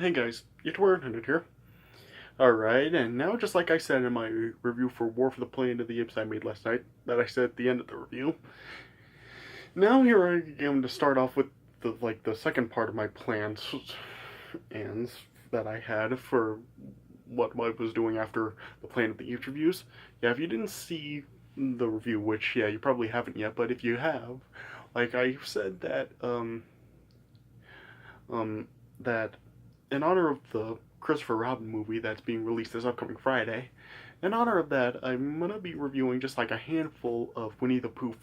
Hey guys, Youtuber100 here. Alright, and now just like I said in my review for War for the Planet of the Apes I made last night, that I said at the end of the review, now here I am to start off with the second part of my plans and that I had for what I was doing after the Planet of the Apes reviews. Yeah, if you didn't see the review, which yeah, you probably haven't yet, but if you have, like I said um that in honor of the Christopher Robin movie that's being released this upcoming Friday, in honor of that, I'm gonna be reviewing just like a handful of Winnie the Pooh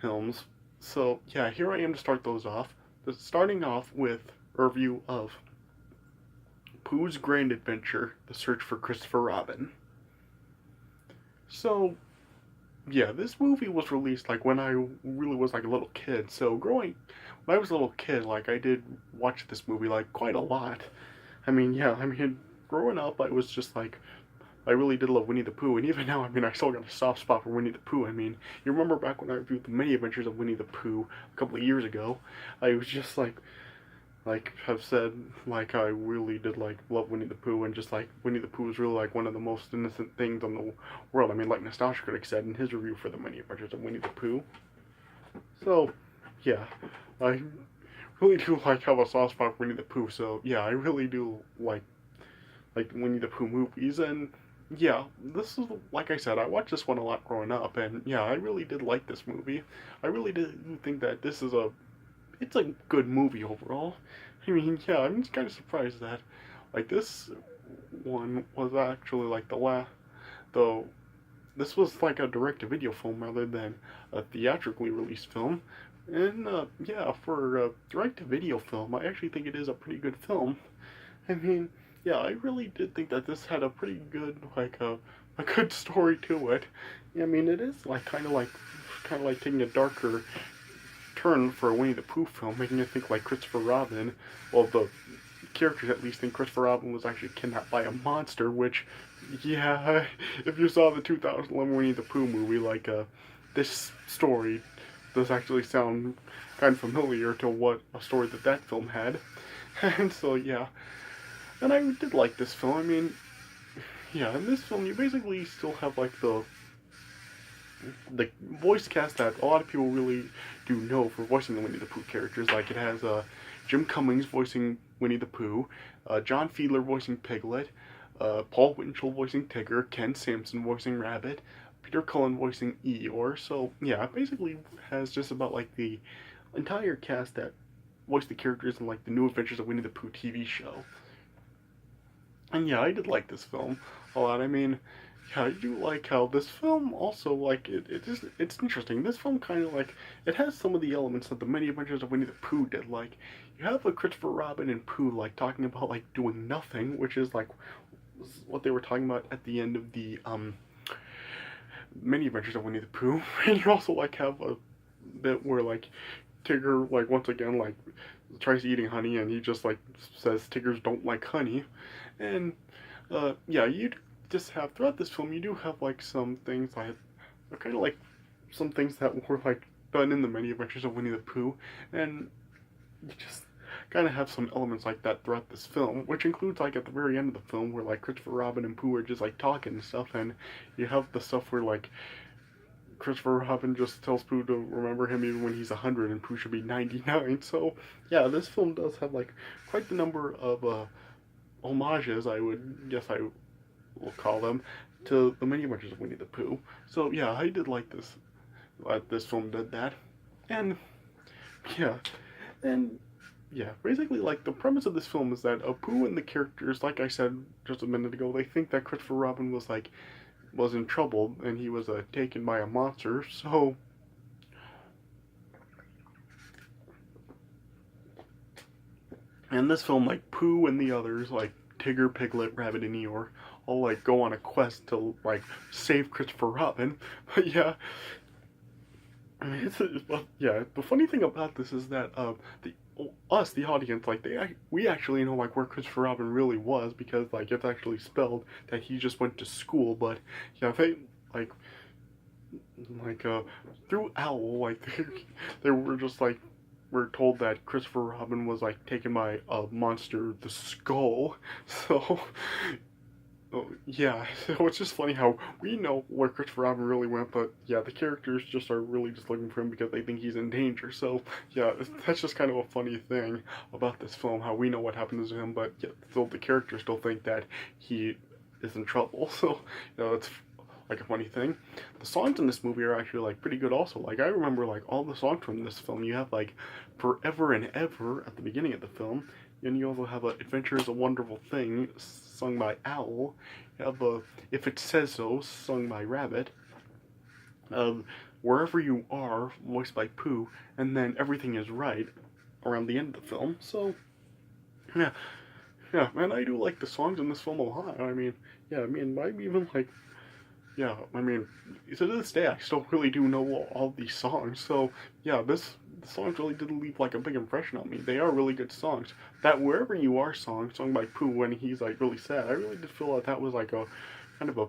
films. So yeah, here I am to start those off. Starting off with a review of Pooh's Grand Adventure: The Search for Christopher Robin. So yeah, this movie was released like when I really was like a little kid. So when I was a little kid, like I did watch this movie like quite a lot. Yeah, growing up, I was just like, I really did love Winnie the Pooh, and even now, I still got a soft spot for Winnie the Pooh. You remember back when I reviewed the Many Adventures of Winnie the Pooh a couple of years ago, I was just like have said, like I really did like love Winnie the Pooh, and just like Winnie the Pooh is really like one of the most innocent things on the world. Like Nostalgia Critic said in his review for the Many Adventures of Winnie the Pooh. So, yeah, I really do like have a soft spot for Winnie the Pooh. So yeah, I really do like Winnie the Pooh movies, and yeah, this is like I said, I watched this one a lot growing up, and yeah, I really did like this movie. I really did think that it's a good movie overall. Yeah, I'm just kind of surprised that like this one was actually like the this was like a direct-to-video film rather than a theatrically released film. And yeah, for a direct-to-video film, I actually think it is a pretty good film. I mean, yeah, I really did think that this had a pretty good a good story to it. It is like kind of like taking a darker turn for a Winnie the Pooh film, making you think like Christopher Robin. Well, the characters at least think Christopher Robin was actually kidnapped by a monster. Which, yeah, if you saw the 2011 Winnie the Pooh movie, this story does actually sound kind of familiar to what a story that film had. And so yeah, and I did like this film. Yeah, in this film you basically still have like the voice cast that a lot of people really do know for voicing the Winnie the Pooh characters. Like it has Jim Cummings voicing Winnie the Pooh, John Fiedler voicing Piglet, Paul Winchell voicing Tigger, Ken Sampson voicing Rabbit, Peter Cullen voicing Eeyore. So yeah, it basically has just about like the entire cast that voiced the characters in like the New Adventures of Winnie the Pooh TV show. And yeah, I did like this film a lot. Yeah, I do like how this film also it's interesting. This film kind of like it has some of the elements that the Many Adventures of Winnie the Pooh did. Like you have a Christopher Robin and Pooh like talking about like doing nothing, which is like what they were talking about at the end of the Many Adventures of Winnie the Pooh. And you also like have a bit where like Tigger like once again like tries eating honey, and he just like says Tiggers don't like honey. And yeah, you just have throughout this film you do have like some things like kind of like some things that were like done in the Many Adventures of Winnie the Pooh, and you just kind of have some elements like that throughout this film, which includes like at the very end of the film where like Christopher Robin and Pooh are just like talking and stuff, and you have the stuff where like Christopher Robin just tells Pooh to remember him even when he's 100 and Pooh should be 99. So yeah, this film does have like quite the number of homages, I would guess I will call them, to the Many Adventures of Winnie the Pooh. So yeah, I did like this. This film did that, and yeah, and yeah, basically like the premise of this film is that Pooh and the characters, like I said just a minute ago, they think that Christopher Robin was in trouble and he was taken by a monster. So in this film, like Pooh and the others, like Tigger, Piglet, Rabbit, and Eeyore, all like go on a quest to like save Christopher Robin. But yeah, yeah. The funny thing about this is that the audience, like we actually know like where Christopher Robin really was, because like it's actually spelled that he just went to school. But yeah, they like like through Owl, like they were just like we're told that Christopher Robin was like taken by a monster, the Skull. So, oh, yeah, so it's just funny how we know where Christopher Robin really went, but yeah, the characters just are really just looking for him because they think he's in danger. So yeah, that's just kind of a funny thing about this film, how we know what happens to him, but yet still the characters still think that he is in trouble. So it's like a funny thing. The songs in this movie are actually like pretty good also. Like I remember like all the songs from this film. You have like Forever and Ever at the beginning of the film, and you also have Adventure is a Wonderful Thing sung by Owl. You have If It Says So sung by Rabbit. Wherever You Are voiced by Pooh, and then Everything Is Right around the end of the film. So yeah, yeah, man, I do like the songs in this film a lot. I mean, yeah, I mean, I even like yeah, I mean, to this day, I still really do know all these songs. So yeah, the songs really did leave like a big impression on me. They are really good songs. That Wherever You Are song, sung by Pooh when he's like really sad, I really did feel like that was like a kind of a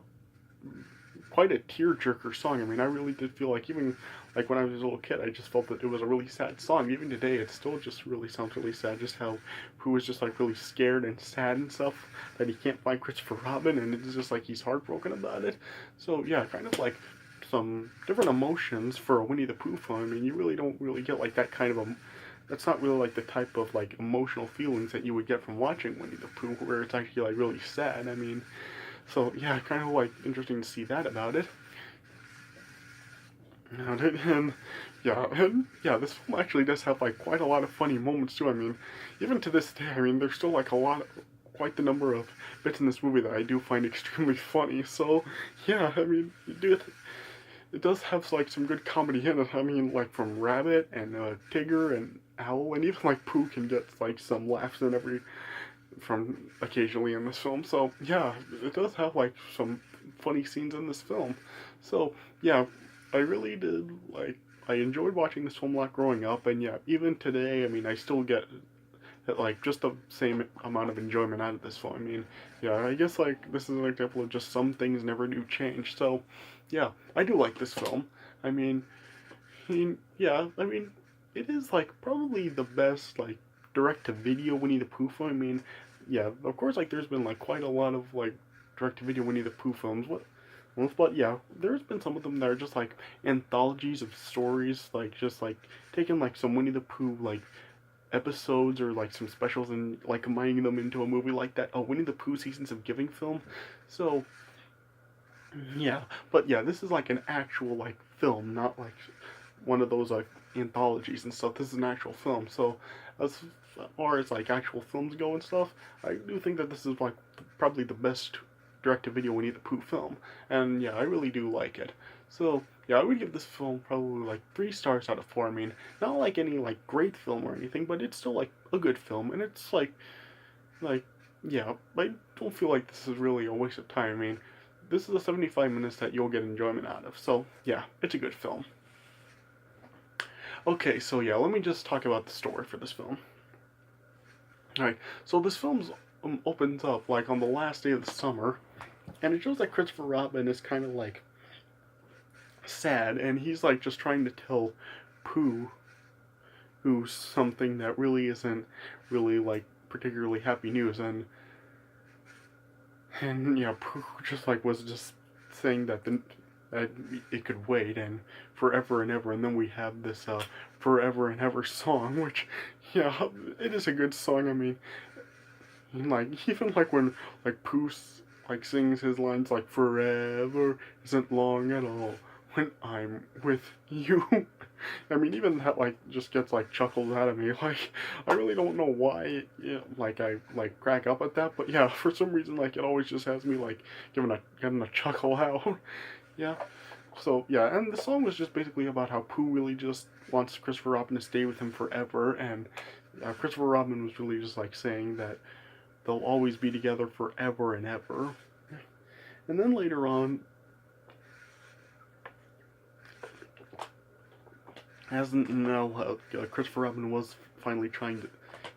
quite a tearjerker song. I mean, I really did feel like even like when I was a little kid, I just felt that it was a really sad song. Even today, it still just really sounds really sad. Just how Pooh is just like really scared and sad and stuff that he can't find Christopher Robin, and it's just like he's heartbroken about it. So yeah, kind of like some different emotions for a Winnie the Pooh film. I mean, you really don't really get like that kind of a that's not really like the type of like emotional feelings that you would get from watching Winnie the Pooh, where it's actually like really sad. I mean, so yeah, kind of like interesting to see that about it. And yeah, this film actually does have like quite a lot of funny moments too. I mean, even to this day, I mean, there's still like quite the number of bits in this movie that I do find extremely funny. So yeah, I mean, it does have like some good comedy in it. I mean, like from Rabbit and Tigger and Owl, and even like Pooh can get like some laughs in every from occasionally in this film. So yeah, it does have like some funny scenes in this film. So yeah, I really did like. I enjoyed watching this film a lot growing up, and yeah, even today, I mean, I still get like just the same amount of enjoyment out of this film. I mean, yeah, I guess like this is an example of just some things never do change. So, yeah, I do like this film. I mean, yeah, I mean, it is like probably the best like direct to video Winnie the Pooh film. I mean, yeah, of course, like there's been like quite a lot of like direct to video Winnie the Pooh films. But yeah, there's been some of them that are just like anthologies of stories, like just like taking like some Winnie the Pooh like episodes or like some specials and like combining them into a movie like that. Oh, Winnie the Pooh Seasons of Giving film. So yeah, but yeah, this is like an actual like film, not like one of those like anthologies and stuff. This is an actual film. So as far as like actual films go and stuff, I do think that this is like probably the best direct-to-video Winnie the Pooh film, and yeah, I really do like it. So yeah, I would give this film probably like 3 stars out of 4. I mean, not like any like great film or anything, but it's still like a good film, and it's like yeah, I don't feel like this is really a waste of time. I mean, this is a 75 minutes that you'll get enjoyment out of. So yeah, it's a good film. Okay, so yeah, let me just talk about the story for this film. Alright, so this film opens up like on the last day of the summer, and it shows that Christopher Robin is kind of like sad, and he's like just trying to tell Pooh who's something that really isn't really like particularly happy news, and yeah, Pooh just like was just saying that that it could wait and forever and ever, and then we have this forever and ever song, which yeah, it is a good song. I mean, like even like when like Pooh like sings his lines like forever isn't long at all when I'm with you. I mean, even that like just gets like chuckles out of me. Like I really don't know why, like I like crack up at that, but yeah, for some reason like it always just has me like getting a chuckle out. Yeah. So yeah, and the song was just basically about how Pooh really just wants Christopher Robin to stay with him forever, and Christopher Robin was really just like saying that they'll always be together forever and ever. And then later on, as now Christopher Robin was finally trying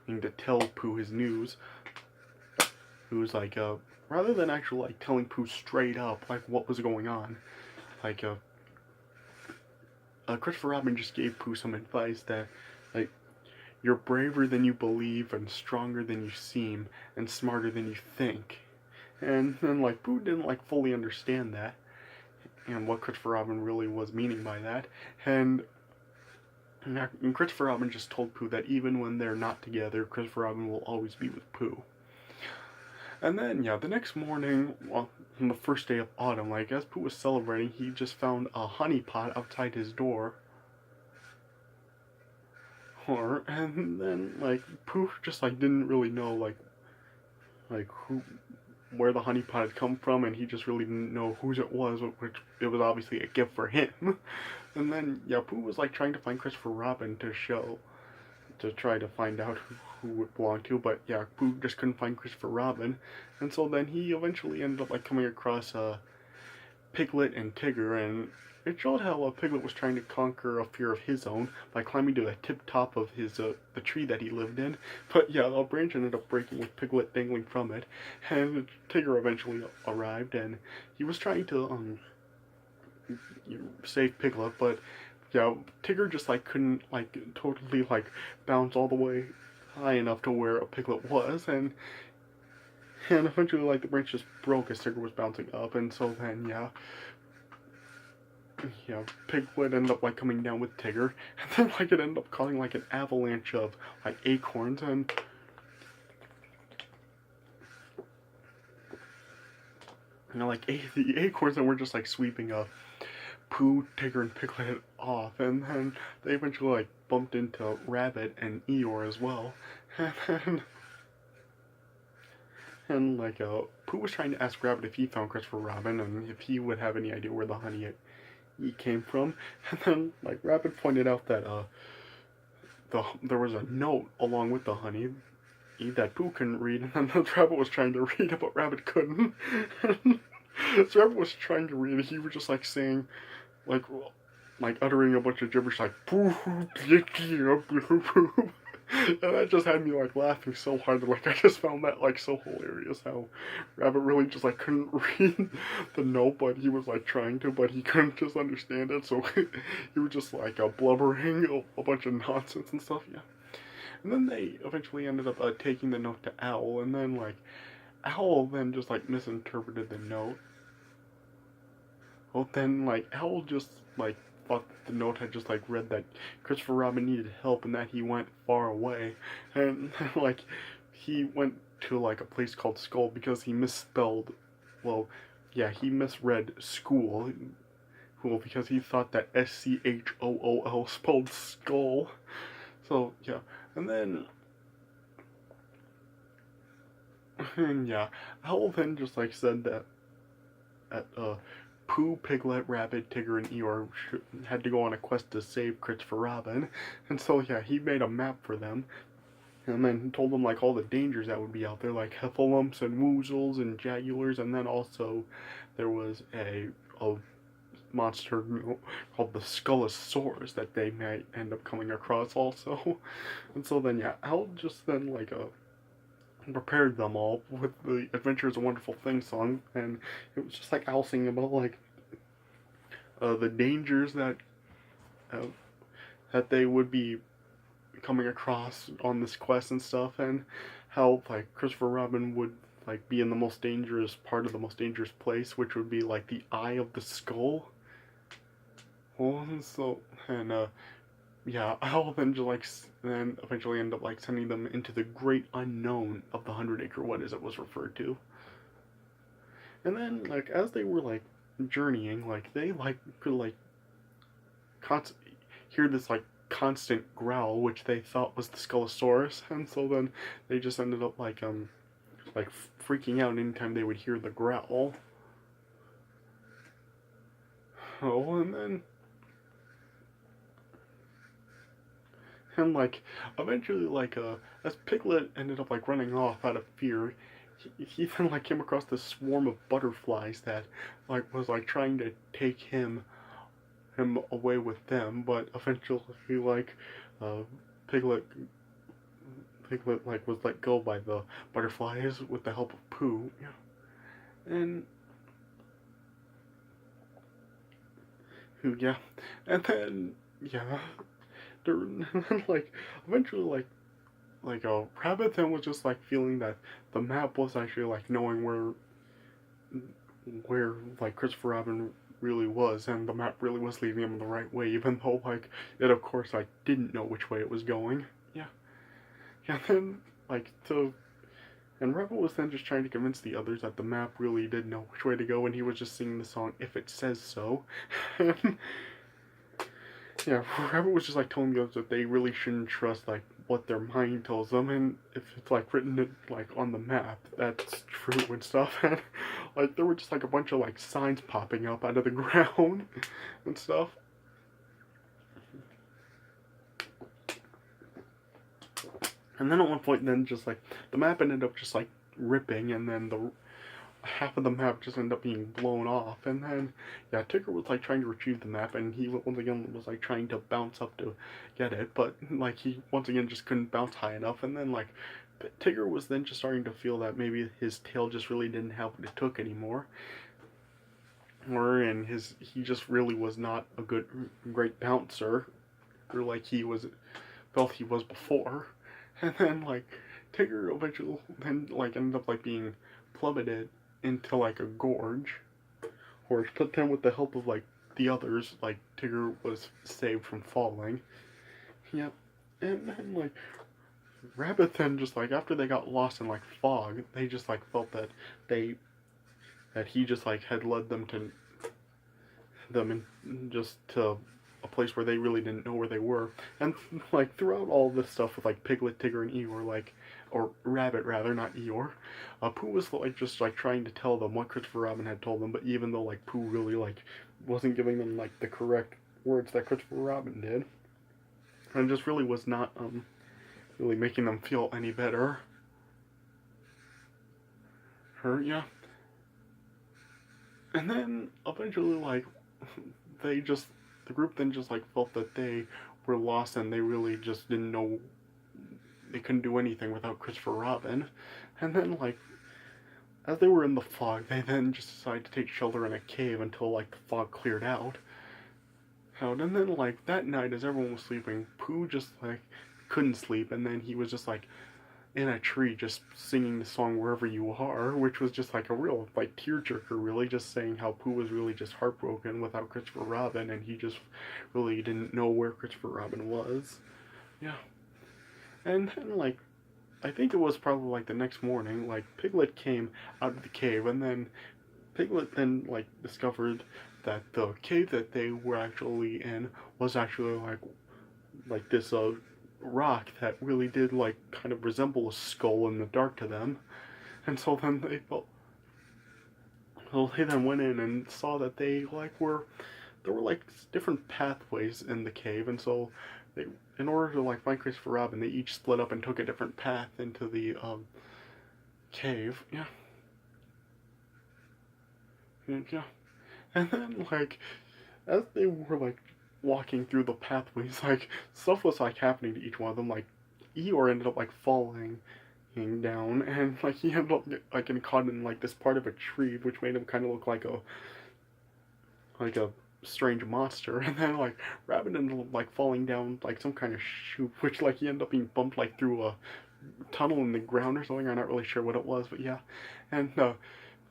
to tell Pooh his news, who's like rather than actually like telling Pooh straight up like what was going on, like Christopher Robin just gave Pooh some advice that like You're braver than you believe, and stronger than you seem, and smarter than you think. And then, like, Pooh didn't, like, fully understand that, and what Christopher Robin really was meaning by that. And Christopher Robin just told Pooh that even when they're not together, Christopher Robin will always be with Pooh. And then, yeah, the next morning, well, on the first day of autumn, like, as Pooh was celebrating, he just found a honey pot outside his door. And then, like, Pooh just, like, didn't really know, like, where the honey pot had come from, and he just really didn't know whose it was, which it was obviously a gift for him. And then, yeah, Pooh was, like, trying to find Christopher Robin to try to find out who it belonged to, but yeah, Pooh just couldn't find Christopher Robin, and so then he eventually ended up, like, coming across Piglet and Tigger, and it showed how Piglet was trying to conquer a fear of his own by climbing to the tip top of the tree that he lived in. But yeah, the branch ended up breaking with Piglet dangling from it, and Tigger eventually arrived, and he was trying to save Piglet, but yeah, Tigger just, like, couldn't, like, totally, like, bounce all the way high enough to where a Piglet was, and eventually, like, the branch just broke as Tigger was bouncing up, and so then, yeah, Piglet ended up, like, coming down with Tigger, and then, like, it ended up causing, like, an avalanche of, like, acorns, and like, the acorns that were just, like, sweeping up Pooh, Tigger, and Piglet off, and then they eventually, like, bumped into Rabbit and Eeyore as well, and like, Pooh was trying to ask Rabbit if he found Christopher Robin, and if he would have any idea where the honey he came from, and then, like, Rabbit pointed out that, there was a note along with the honey that Pooh couldn't read, and then the Rabbit was trying to read it, but Rabbit couldn't. So Rabbit was trying to read it, he was just, like, saying, like uttering a bunch of gibberish, like, Pooh, Pooh. And that just had me, like, laughing so hard. Like, I just found that, like, so hilarious, how Rabbit really just, like, couldn't read the note, but he was, like, trying to, but he couldn't just understand it, so he was just, like, blubbering a bunch of nonsense and stuff, yeah. And then they eventually ended up taking the note to Owl, and then, like, Owl then just, like, misinterpreted the note. Well, then, like, Owl just, like, thought the note had just, like, read that Christopher Robin needed help and that he went far away. And, like, he went to, like, a place called Skull because he misspelled, well, yeah, he misread school. Well, because he thought that SCHOOL spelled skull. So, yeah. And then, yeah, Owl then just, like, said that Pooh, Piglet, Rabbit, Tigger, and Eeyore had to go on a quest to save Christopher Robin, and so, yeah, he made a map for them, and then told them, like, all the dangers that would be out there, like heffalumps and woozles and jagulars, and then also there was a monster called the Skullosaurus that they might end up coming across also. And so then, yeah, Al just then, like, prepared them all with the Adventure is a Wonderful Thing song, and it was just, like, Al singing about, like, the dangers that they would be coming across on this quest and stuff, and how, like, Christopher Robin would, like, be in the most dangerous part of the most dangerous place, which would be, like, the Eye of the Skull. Well, so, and, yeah, I'll then just, like, then eventually end up, like, sending them into the great unknown of the 100-acre wood, as it was referred to. And then, like, as they were, like, journeying, like, they, like, could, like, hear this, like, constant growl, which they thought was the Skullosaurus, and so then they just ended up, like, freaking out anytime they would hear the growl. Oh, and like, eventually, like, as Piglet ended up, like, running off out of fear, he then, like, came across this swarm of butterflies that, like, was, like, trying to take him away with them, but eventually, like, Piglet, like, was let go by the butterflies with the help of Pooh, yeah. And, yeah, and then, yeah, there, like eventually Rabbit then was just like feeling that the map was actually like knowing where like Christopher Robin really was, and the map really was leading him the right way, even though like it of course like didn't know which way it was going. Yeah, yeah. Then like so, and Rebel was then just trying to convince the others that the map really did know which way to go, and he was just singing the song "If It Says So." Yeah, Rabbit was just like telling the others that they really shouldn't trust like what their mind tells them, and if it's like written like on the map, that's true and stuff. And like there were just like a bunch of like signs popping up out of the ground and stuff. And then at one point, then just like the map ended up just like ripping, and then the half of the map just ended up being blown off. And then yeah, Tigger was like trying to retrieve the map, and he once again was like trying to bounce up to get it, but like he once again just couldn't bounce high enough. And then like Tigger was then just starting to feel that maybe his tail just really didn't have what it took anymore, or and he just really was not a great bouncer, or like he was felt he was before. And then like Tigger eventually then like ended up like being plummeted into like a gorge, but then with the help of like the others, like Tigger was saved from falling. Yep. And then like Rabbit then just like after they got lost in like fog, they just like felt they that he just like had led them in just to a place where they really didn't know where they were. And like throughout all this stuff with like Piglet, Tigger, and Eeyore, like or Rabbit rather, not Eeyore, Pooh was like just like trying to tell them what Christopher Robin had told them, but even though like Pooh really like wasn't giving them like the correct words that Christopher Robin did, and just really was not really making them feel any better. Yeah. And then eventually like they just the group then just like felt that they were lost, and they really just didn't know they couldn't do anything without Christopher Robin. And then like as they were in the fog, they then just decided to take shelter in a cave until like the fog cleared out. And then like that night, as everyone was sleeping, Pooh just like couldn't sleep, and then he was just like in a tree just singing the song "Wherever You Are," which was just like a real like tearjerker, really, just saying how Pooh was really just heartbroken without Christopher Robin, and he just really didn't know where Christopher Robin was. Yeah. And then like I think it was probably like the next morning, like Piglet came out of the cave, and then Piglet then like discovered that the cave that they were actually in was actually like this rock that really did like kind of resemble a skull in the dark to them. And so then they felt well, they then went in and saw that they like were there were like different pathways in the cave, and so they in order to like find Christopher Robin, they each split up and took a different path into the cave. Yeah. Yeah. And then like as they were like walking through the pathways, like stuff was like happening to each one of them. Like Eeyore ended up like falling down, and like he ended up like getting caught in like this part of a tree, which made him kind of look like a strange monster. And then like Rabbit ended up like falling down like some kind of chute, which like he ended up being bumped like through a tunnel in the ground or something. I'm not really sure what it was, but yeah. And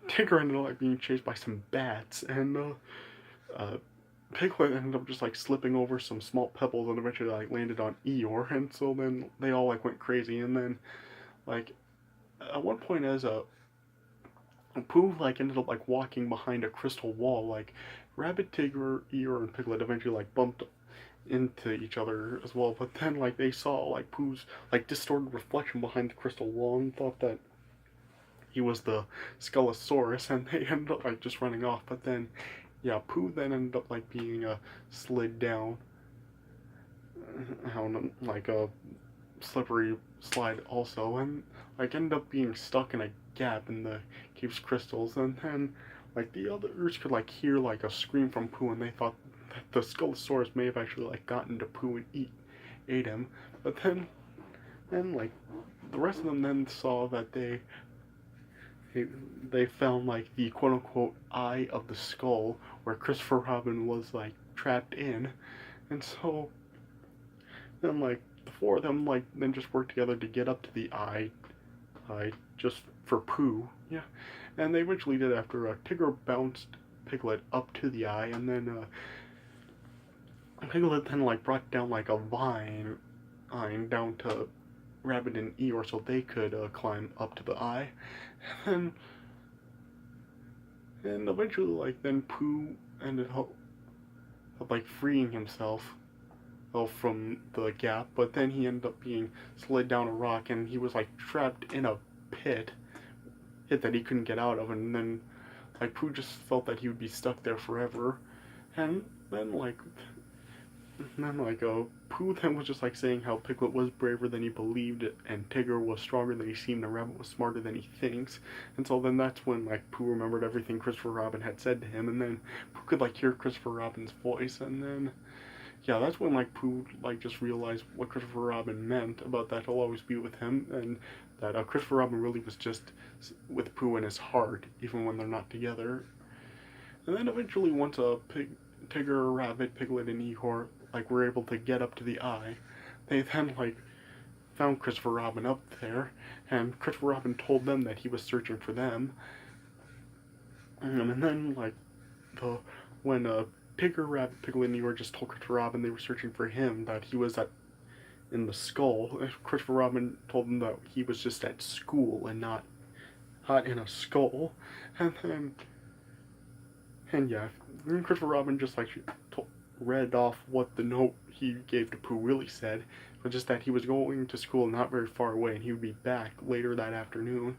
Tigger ended up like being chased by some bats, and uh, Piglet ended up just like slipping over some small pebbles and eventually like landed on Eeyore, and so then they all like went crazy. And then like at one point, as Pooh like ended up like walking behind a crystal wall, like Rabbit, Tigger, Eeyore, and Piglet eventually like bumped into each other as well. But then like they saw like Pooh's like distorted reflection behind the crystal wall and thought that he was the Skelosaurus, and they ended up like just running off. But then yeah, Pooh then ended up like being slid down like a slippery slide also, and like ended up being stuck in a gap in the cave's crystals. And then like the others could like hear like a scream from Pooh, and they thought that the Skelosaurus may have actually like gotten to Pooh and ate him. But then like the rest of them then saw that they found like the quote unquote eye of the skull where Christopher Robin was like trapped in. And so And like the four of them like then just work together to get up to the eye just for Pooh. Yeah, and they eventually did after Tigger bounced Piglet up to the eye, and then Piglet then like brought down like a vine down to Rabbit and Eeyore so they could climb up to the eye, and eventually like then Pooh ended up like freeing himself from the gap, but then he ended up being slid down a rock and he was like trapped in a pit that he couldn't get out of, and then like Pooh just felt that he would be stuck there forever, and then Pooh then was just like saying how Piglet was braver than he believed it, and Tigger was stronger than he seemed, and Rabbit was smarter than he thinks. And so then that's when like Pooh remembered everything Christopher Robin had said to him, and then Pooh could like hear Christopher Robin's voice, and then yeah, that's when like Pooh like just realized what Christopher Robin meant about that he'll always be with him, and that Christopher Robin really was just with Pooh in his heart, even when they're not together. And then eventually, once Tigger, Rabbit, Piglet, and Eeyore like were able to get up to the eye, they then like found Christopher Robin up there, and Christopher Robin told them that he was searching for them. And then like the when Tigger, Rabbit, Piglet, and Eeyore just told Christopher Robin they were searching for him, that he was in the skull. Christopher Robin told them that he was just at school and not in a skull. And yeah, Christopher Robin just like read off what the note he gave to Pooh really said, but just that he was going to school not very far away and he would be back later that afternoon.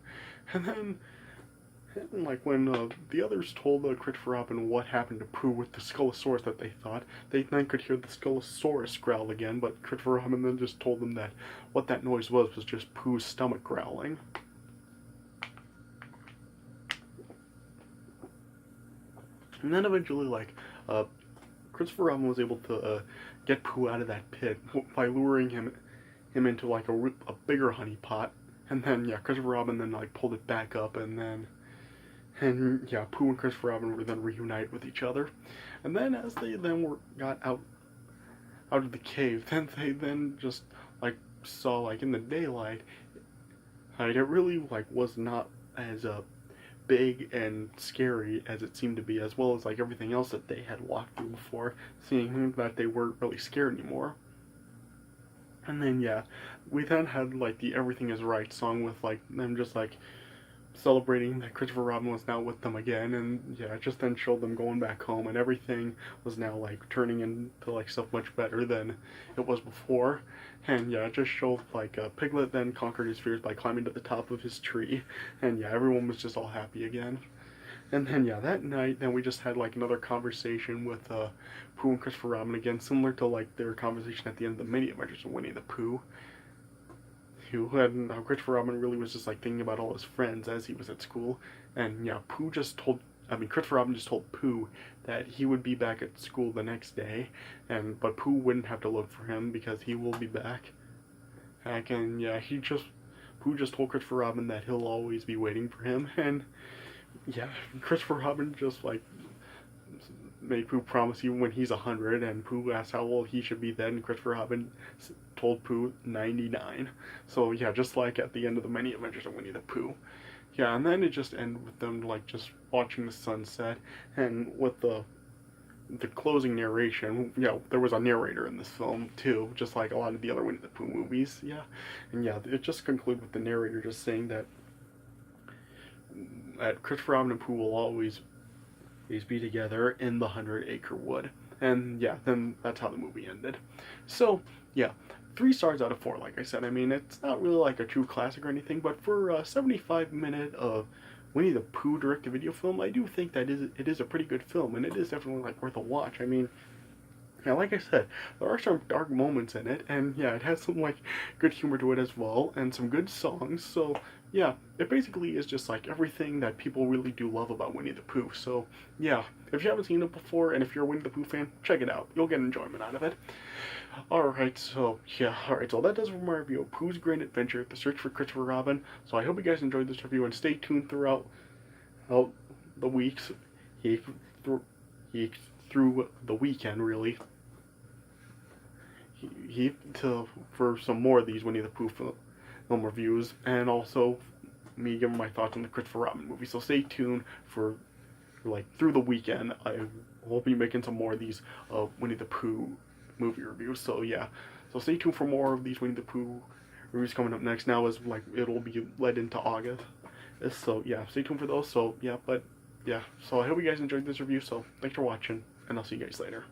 And then and like when the others told Christopher Robin what happened to Pooh with the Skullosaurus that they thought, they then could hear the Skullosaurus growl again, but Christopher Robin then just told them that what that noise was just Pooh's stomach growling. And then eventually, like, Christopher Robin was able to get Pooh out of that pit by luring him into like a bigger honey pot, and then yeah, Christopher Robin then like pulled it back up, and yeah, Pooh and Christopher Robin were then reunited with each other, and then as they then got out of the cave, then they then just like saw like in the daylight, like it really like was not as big and scary as it seemed to be, as well as like everything else that they had walked through before, seeing that they weren't really scared anymore. And then yeah, we then had like the Everything Is Right song with like them just like celebrating that Christopher Robin was now with them again, and yeah, it just then showed them going back home, and everything was now like turning into like stuff much better than it was before. And yeah, it just showed like Piglet then conquered his fears by climbing to the top of his tree, and yeah, everyone was just all happy again. And then yeah, that night then we just had like another conversation with Pooh and Christopher Robin again, similar to like their conversation at the end of the mini adventures of Winnie the Pooh. And Christopher Robin really was just like thinking about all his friends as he was at school, and yeah, Christopher Robin just told Pooh that he would be back at school the next day, but Pooh wouldn't have to look for him because he will be back. And yeah, Pooh just told Christopher Robin that he'll always be waiting for him, and yeah, Christopher Robin just like made Pooh promise you when he's 100, and Pooh asked how old he should be then, and Christopher Robin told Pooh 99. So yeah, just like at the end of the many adventures of Winnie the Pooh. Yeah, and then it just ended with them like just watching the sunset, and with the closing narration. Yeah, there was a narrator in this film too, just like a lot of the other Winnie the Pooh movies. Yeah, and yeah, it just concluded with the narrator just saying that Christopher Robin and Pooh will always be together in the 100-Acre Wood. And yeah, then that's how the movie ended. So yeah, 3 stars out of 4. Like I said, I mean, it's not really like a true classic or anything, but for a 75-minute of Winnie the Pooh direct-to-video film, I do think that it is a pretty good film, and it is definitely like worth a watch. I mean, yeah, like I said, there are some dark moments in it, and yeah, it has some like good humor to it as well, and some good songs. So yeah, it basically is just like everything that people really do love about Winnie the Pooh. So yeah, if you haven't seen it before, and if you're a Winnie the Pooh fan, check it out. You'll get enjoyment out of it. Alright, so that does it for my review of Pooh's Great Adventure, The Search for Christopher Robin. So I hope you guys enjoyed this review, and stay tuned throughout the weeks, through the weekend, really. for some more of these Winnie the Pooh film reviews, and also me giving my thoughts on the Christopher Robin movie. So stay tuned for like through the weekend. I will be making some more of these Winnie the Pooh movie reviews. So yeah, so stay tuned for more of these Winnie the Pooh reviews coming up next. Now is like it'll be led into August. So yeah, stay tuned for those. So yeah, but yeah, so I hope you guys enjoyed this review. So thanks for watching, and I'll see you guys later.